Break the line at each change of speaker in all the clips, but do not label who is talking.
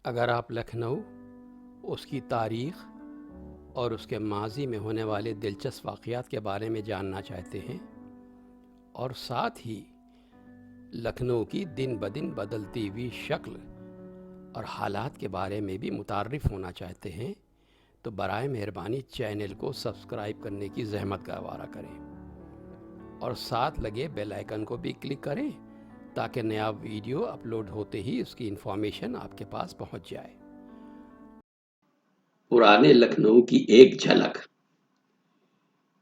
اگر آپ لکھنؤ، اس کی تاریخ اور اس کے ماضی میں ہونے والے دلچسپ واقعات کے بارے میں جاننا چاہتے ہیں اور ساتھ ہی لکھنؤ کی دن بدن بدلتی ہوئی شکل اور حالات کے بارے میں بھی متعارف ہونا چاہتے ہیں تو برائے مہربانی چینل کو سبسکرائب کرنے کی زحمت گوارا کریں اور ساتھ لگے بیل آئیکن کو بھی کلک کریں تاکہ نیا ویڈیو اپلوڈ ہوتے ہی اس کی انفارمیشن آپ کے پاس پہنچ جائے۔
پرانے لکھنؤ کی ایک جھلک۔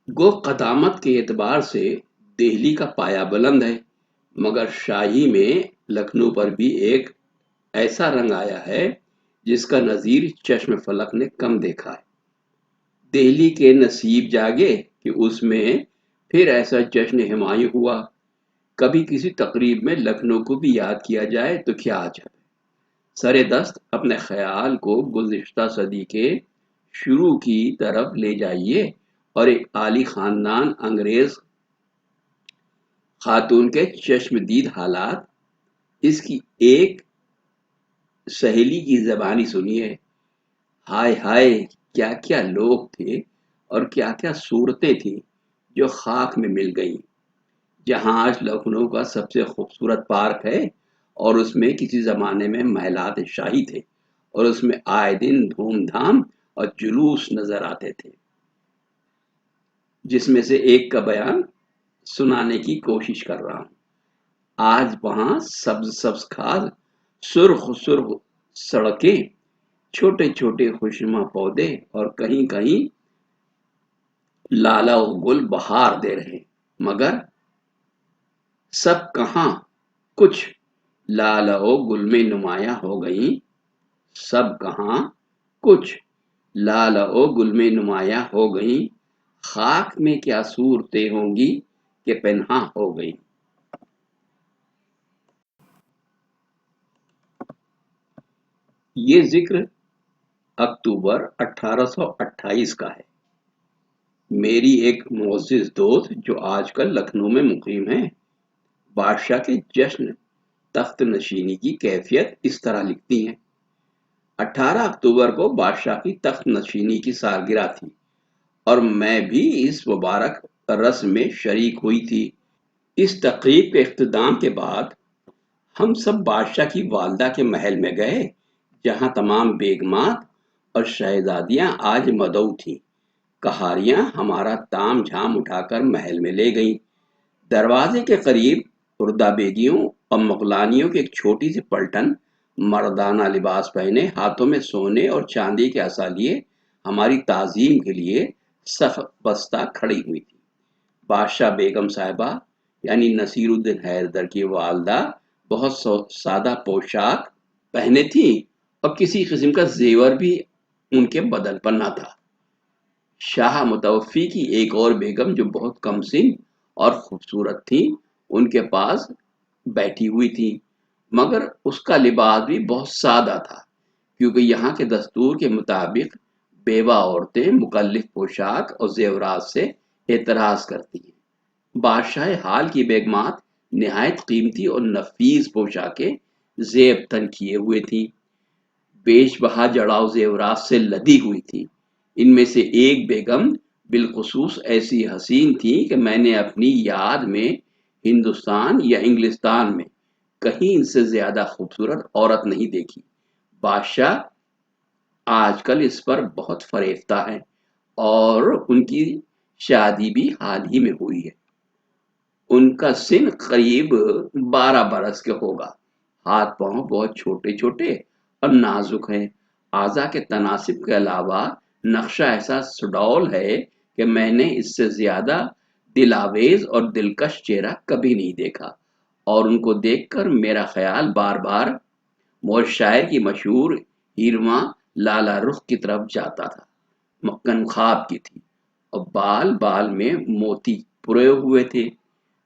گو قدامت کے اعتبار سے دہلی کا پایا بلند ہے، مگر شاہی میں لکھنؤ پر بھی ایک ایسا رنگ آیا ہے جس کا نظیر چشم فلک نے کم دیکھا ہے۔ دہلی کے نصیب جاگے کہ اس میں پھر ایسا جشن ہمایوں ہوا۔ کبھی کسی تقریب میں لکھنؤ کو بھی یاد کیا جائے تو کیا عجب ہے۔ سر دست اپنے خیال کو گزشتہ صدی کے شروع کی طرف لے جائیے اور ایک عالی خاندان انگریز خاتون کے چشمدید حالات، اس کی ایک سہیلی کی زبانی سنیے۔ ہائے ہائے، کیا کیا لوگ تھے اور کیا کیا صورتیں تھیں جو خاک میں مل گئیں۔ جہاں آج لکھنؤ کا سب سے خوبصورت پارک ہے اور اس میں کسی زمانے میں محلات شاہی تھے اور اس میں آئے دن دھوم دھام اور جلوس نظر آتے تھے، جس میں سے ایک کا بیان سنانے کی کوشش کر رہا ہوں۔ آج وہاں سبز سبز کھاد، سرخ سرخ سڑکیں، چھوٹے چھوٹے خوشنما پودے اور کہیں کہیں لالا و گل بہار دے رہے، مگر سب کہاں کچھ لالا و گل میں نمایاں ہو گئیں۔ سب کہاں کچھ لالا و گل میں نمایاں ہو گئیں، خاک میں کیا صورتیں ہوں گی کہ پنہاں ہو گئیں۔ یہ ذکر اکتوبر 1828 کا ہے۔ میری ایک معزز دوست جو آج کل لکھنؤ میں مقیم ہیں، بادشاہ کے جشن تخت نشینی کی کیفیت اس طرح لکھتی ہیں۔ 18 اکتوبر کو بادشاہ کی تخت نشینی کی سالگرہ تھی اور میں بھی اس مبارک رسم میں شریک ہوئی تھی۔ اس تقریب کے اختتام کے بعد ہم سب بادشاہ کی والدہ کے محل میں گئے، جہاں تمام بیگمات اور شہزادیاں آج مدعو تھیں۔ کہاریاں ہمارا تام جھام اٹھا کر محل میں لے گئیں۔ دروازے کے قریب اردہ بیگیوں اور مغلانیوں کی ایک چھوٹی سی پلٹن مردانہ لباس پہنے، ہاتھوں میں سونے اور چاندی کے عصا لیے ہماری تعظیم کے لیے صف بستہ کھڑی ہوئی تھی۔ بادشاہ بیگم صاحبہ یعنی نصیر الدین حیدر کی والدہ بہت سادہ پوشاک پہنے تھیں اور کسی قسم کا زیور بھی ان کے بدن پر نہ تھا۔ شاہ متوفی کی ایک اور بیگم جو بہت کم سن اور خوبصورت تھی ان کے پاس بیٹھی ہوئی تھی، مگر اس کا لباس بھی بہت سادہ تھا، کیونکہ یہاں کے دستور کے مطابق بیوہ عورتیں مکلف پوشاک اور زیورات سے اعتراض کرتی ہیں۔ بادشاہ حال کی بیگمات نہایت قیمتی اور نفیس پوشاکیں زیب تن کیے ہوئے تھیں، بیش بہا جڑاؤ زیورات سے لدی ہوئی تھی۔ ان میں سے ایک بیگم بالخصوص ایسی حسین تھی کہ میں نے اپنی یاد میں ہندوستان یا انگلستان میں کہیں ان سے زیادہ خوبصورت عورت نہیں دیکھی۔ بادشاہ آج کل اس پر بہت فریفتہ ہے اور ان کی شادی بھی حال ہی میں ہوئی ہے۔ ان کا سن قریب 12 برس کے ہوگا۔ ہاتھ پاؤں بہت چھوٹے چھوٹے اور نازک ہیں۔ اعضاء کے تناسب کے علاوہ نقشہ ایسا سڈول ہے کہ میں نے اس سے زیادہ دلاویز اور دلکش چہرہ کبھی نہیں دیکھا، اور ان کو دیکھ کر میرا خیال بار بار موج شاعر کی مشہور ہیرواں لالا رخ کی طرف جاتا تھا۔ مکن خواب کی تھی اور بال بال میں موتی پروئے ہوئے تھے،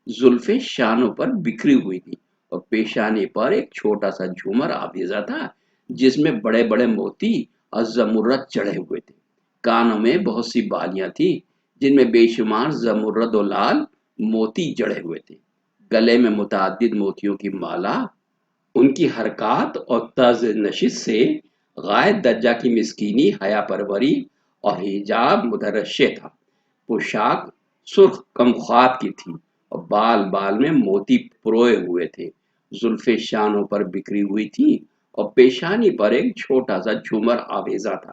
زلفیں شانوں پر بکھری ہوئی تھی اور پیشانی پر ایک چھوٹا سا جھومر آویزا تھا جس میں بڑے بڑے موتی اور زمرد چڑھے ہوئے تھے۔ کانوں میں بہت سی بالیاں تھیں جن میں بے شمار زمرد و لال موتی جڑے ہوئے تھے۔ گلے میں متعدد موتیوں کی مالا ان کی حرکات اور طرز نشست سے غائب درجہ کی مسکینی، حیا پروری اور حجاب مترشح تھا۔ پوشاک سرخ کم خواب کی تھی اور بال بال میں موتی پروئے ہوئے تھے، زلفیں شانوں پر بکھری ہوئی تھی اور پیشانی پر ایک چھوٹا سا جھومر آویزہ تھا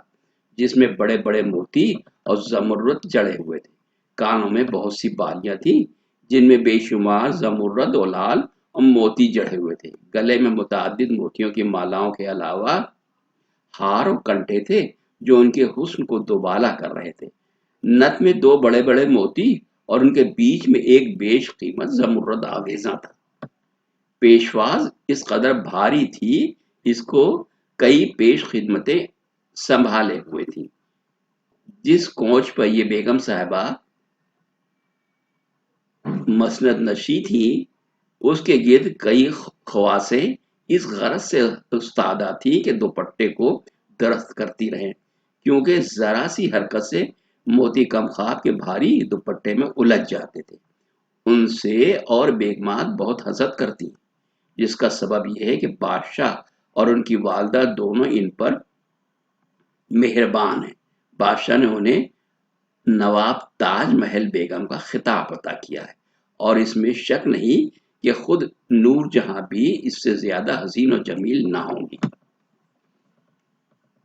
جس میں بڑے بڑے موتی اور زمرد جڑے ہوئے تھے۔ کانوں میں بہت سی بالیاں تھیں جن میں بے شمار زمرد اور لال اور موتی جڑے ہوئے تھے۔ گلے میں متعدد موتیوں کی مالاؤں کے علاوہ ہار اور کنٹے تھے جو ان کے حسن کو دوبالا کر رہے تھے۔ نت میں دو بڑے بڑے موتی اور ان کے بیچ میں ایک بیش قیمت زمرد آویزاں تھا۔ پیشواز اس قدر بھاری تھی اس کو کئی پیش خدمتیں سنبھالے ہوئے تھیں۔ جس کوچ پر یہ بیگم صاحبہ مسند نشی تھی اس کے گرد کئی خواصیں اس غرض سے استادہ تھی کہ دوپٹے کو درست کرتی رہیں، کیونکہ ذرا سی حرکت سے موتی کم خواب کے بھاری دوپٹے میں الجھ جاتے تھے۔ ان سے اور بیگمات بہت حسد کرتی، جس کا سبب یہ ہے کہ بادشاہ اور ان کی والدہ دونوں ان پر مہربان ہیں۔ بادشاہ نے انہیں نواب تاج محل بیگم کا خطاب عطا کیا ہے، اور اس میں شک نہیں کہ خود نور جہاں بھی اس سے زیادہ حسین و جمیل نہ ہوں گی۔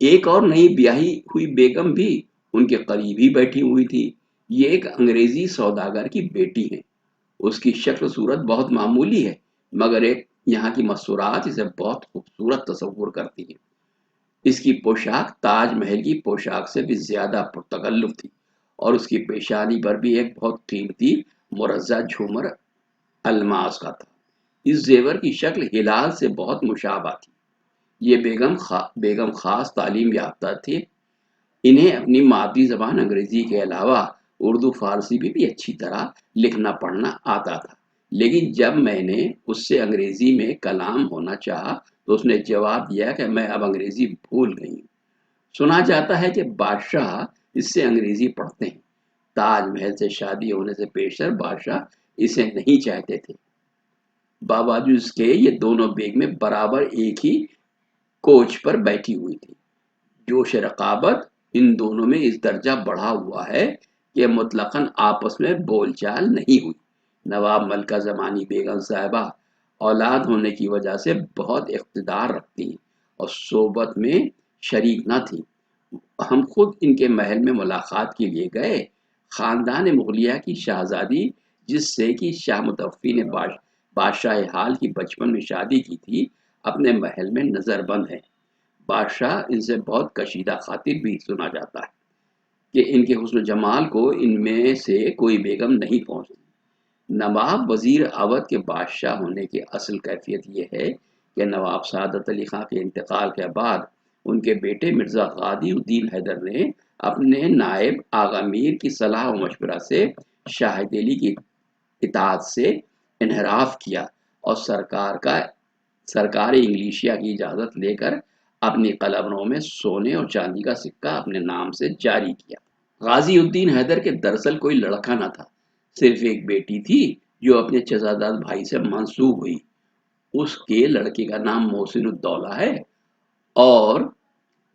ایک اور نئی بیاہی ہوئی بیگم بھی ان کے قریب ہی بیٹھی ہوئی تھی۔ یہ ایک انگریزی سوداگر کی بیٹی ہے۔ اس کی شکل صورت بہت معمولی ہے، مگر ایک یہاں کی مستورات اسے بہت خوبصورت تصور کرتی ہیں۔ اس کی پوشاک تاج محل کی پوشاک سے بھی زیادہ پرتکلف تھی، اور اس کی پیشانی پر بھی ایک بہت قیمتی مرصع جھومر الماس کا تھا۔ اس زیور کی شکل ہلال سے بہت مشابہ تھی۔ یہ بیگم خاص تعلیم یافتہ تھے۔ انہیں اپنی مادری زبان انگریزی کے علاوہ اردو فارسی بھی اچھی طرح لکھنا پڑھنا آتا تھا، لیکن جب میں نے اس سے انگریزی میں کلام ہونا چاہا تو اس نے جواب دیا کہ میں اب انگریزی بھول گئی ہوں۔ سنا جاتا ہے کہ بادشاہ اس سے انگریزی پڑھتے ہیں۔ تاج محل سے شادی ہونے سے پیشتر بادشاہ اسے نہیں چاہتے تھے۔ باوجود اس کے یہ دونوں بیگمیں برابر ایک ہی کوچ پر بیٹھی ہوئی تھی۔ جوش رقابت ان دونوں میں اس درجہ بڑھا ہوا ہے کہ مطلقاً آپس میں بول چال نہیں ہوئی۔ نواب ملکہ زمانی بیگم صاحبہ اولاد ہونے کی وجہ سے بہت اقتدار رکھتی ہیں اور صحبت میں شریک نہ تھیں۔ ہم خود ان کے محل میں ملاقات کے لیے گئے۔ خاندان مغلیہ کی شہزادی جس سے کہ شاہ متوفی نے بادشاہ حال کی بچپن میں شادی کی تھی، اپنے محل میں نظر بند ہے۔ بادشاہ ان سے بہت کشیدہ خاطر بھی سنا جاتا ہے کہ ان کے حسن و جمال کو ان میں سے کوئی بیگم نہیں پہنچتی۔ نواب وزیر اودھ کے بادشاہ ہونے کی اصل کیفیت یہ ہے کہ نواب سعادت علی خان کے انتقال کے بعد ان کے بیٹے مرزا غازی الدین حیدر نے اپنے نائب آغا میر کی صلاح و مشورہ سے شاہ دہلی کی اطاعت سے انحراف کیا اور سرکار انگلیشیا کی اجازت لے کر اپنی قلمرو میں سونے اور چاندی کا سکہ اپنے نام سے جاری کیا۔ غازی الدین حیدر کے دراصل کوئی لڑکا نہ تھا، صرف ایک بیٹی تھی جو اپنے چچاداد بھائی سے منسوب ہوئی۔ اس کے لڑکے کا نام محسن الدولہ ہے اور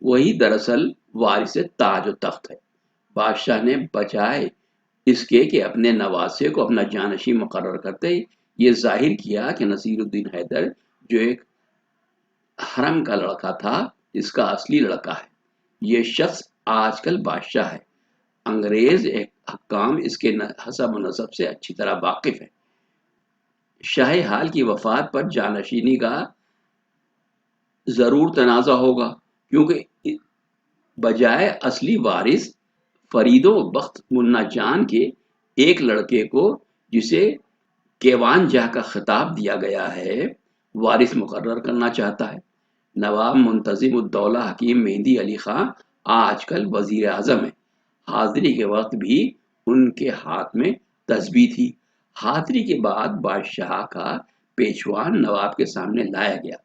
وہی دراصل وارث تاج و تخت ہے۔ بادشاہ نے بجائے اس کے کہ اپنے نواسے کو اپنا جانشین مقرر کرتے، یہ ظاہر کیا کہ نصیر الدین حیدر جو ایک حرم کا لڑکا تھا اس کا اصلی لڑکا ہے۔ یہ شخص آج کل بادشاہ ہے۔ انگریز حکام اس کے حسب و نسب سے اچھی طرح واقف ہیں۔ شاہ حال کی وفات پر جانشینی کا ضرور تنازع ہوگا، کیونکہ بجائے اصلی وارث فرید و بخت منا جان کے ایک لڑکے کو جسے کیوان جاہ کا خطاب دیا گیا ہے وارث مقرر کرنا چاہتا ہے۔ نواب منتظم الدولہ حکیم مہندی علی خان آج کل وزیر اعظم ہیں۔ حاضری کے وقت بھی ان کے ہاتھ میں تسبیح تھی۔ حاضری کے بعد بادشاہ کا پیشوان نواب کے سامنے لایا گیا۔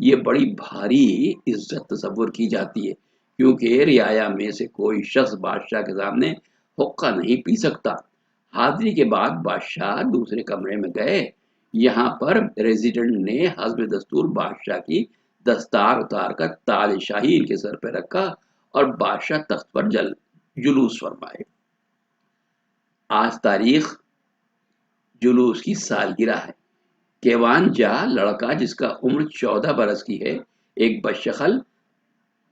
یہ بڑی بھاری عزت تصور کی جاتی ہے، کیونکہ رعایا میں سے کوئی شخص بادشاہ کے سامنے حقہ نہیں پی سکتا۔ حاضری کے بعد بادشاہ دوسرے کمرے میں گئے۔ یہاں پر ریزیڈنٹ نے حسب دستور بادشاہ کی دستار اتار کر تاج شاہی ان کے سر پہ رکھا اور بادشاہ تخت پر جلوس فرمائے۔ آج تاریخ جلوس کی سالگرہ ہے۔ کیوان جا لڑکا جس کا عمر 14 برس کی ہے، ایک بدشکل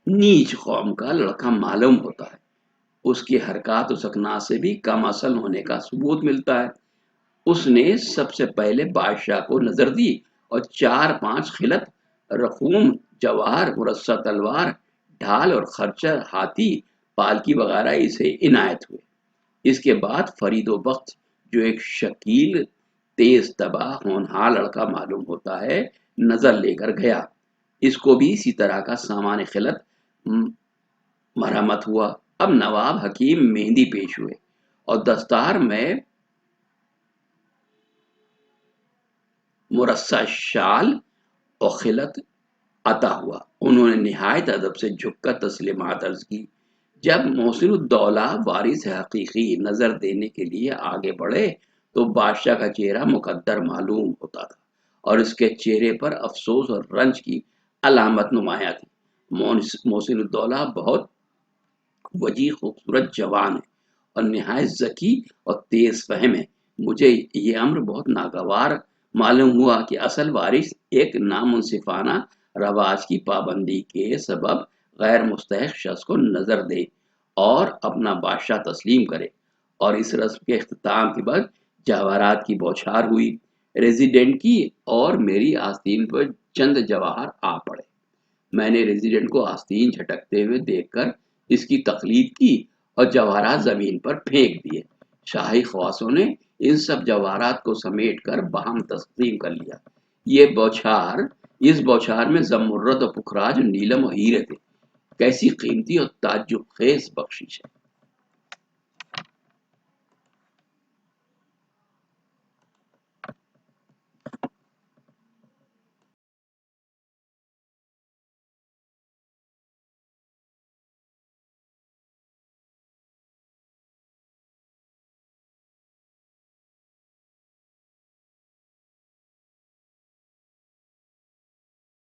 نیچ قوم کا لڑکا معلوم ہوتا ہے۔ اس کی حرکات و سکنات سے بھی کم اصل ہونے کا ثبوت ملتا ہے۔ اس نے سب سے پہلے بادشاہ کو نظر دی اور 4-5 خلط رقوم، جواہر، مرصع تلوار، ڈھال اور خرچہ ہاتھی، پالکی وغیرہ اسے عنایت ہوئے۔ اس کے بعد فرید و بخت جو ایک شکیل، تیز تباہ، ہونہار لڑکا معلوم ہوتا ہے، نظر لے کر گیا۔ اس کو بھی اسی طرح کا سامان خلط مرمت ہوا۔ اب نواب حکیم مہندی پیش ہوئے اور دستار میں مرصع شال اور خلط عطا ہوا۔ انہوں نے نہایت ادب سے جھک کر تسلیمات عرض کی۔ جب محسن الدولہ وارث حقیقی نظر دینے کے لیے آگے بڑھے تو بادشاہ کا چہرہ مقدر معلوم ہوتا تھا اور اس کے چہرے پر افسوس اور رنج کی علامت نمایاں تھی۔ محسن الدولہ بہت وجیح، خوبصورت جوان ہے اور نہایت ذکی اور تیز فہم ہے۔ مجھے یہ امر بہت ناگوار معلوم ہوا کہ اصل وارث ایک نامنصفانہ رواج کی پابندی کے سبب غیر مستحق شخص کو نظر دے اور اپنا بادشاہ تسلیم کرے، اور اس رسم کے اختتام کے بعد جواہرات کی بوچھار ہوئی۔ ریزیڈنٹ کی اور میری آستین پر چند جواہر آ پڑے۔ میں نے ریزیڈنٹ کو آستین جھٹکتے ہوئے دیکھ کر اس کی تقلید کی اور جواہرات زمین پر پھینک دیے۔ شاہی خواصوں نے ان سب جواہرات کو سمیٹ کر باہم تقسیم کر لیا۔ اس بوچھار میں زمرد اور پکھراج، نیلم اور ہیرے تھے۔ کیسی قیمتی اور تعجب خیز بخشش ہے!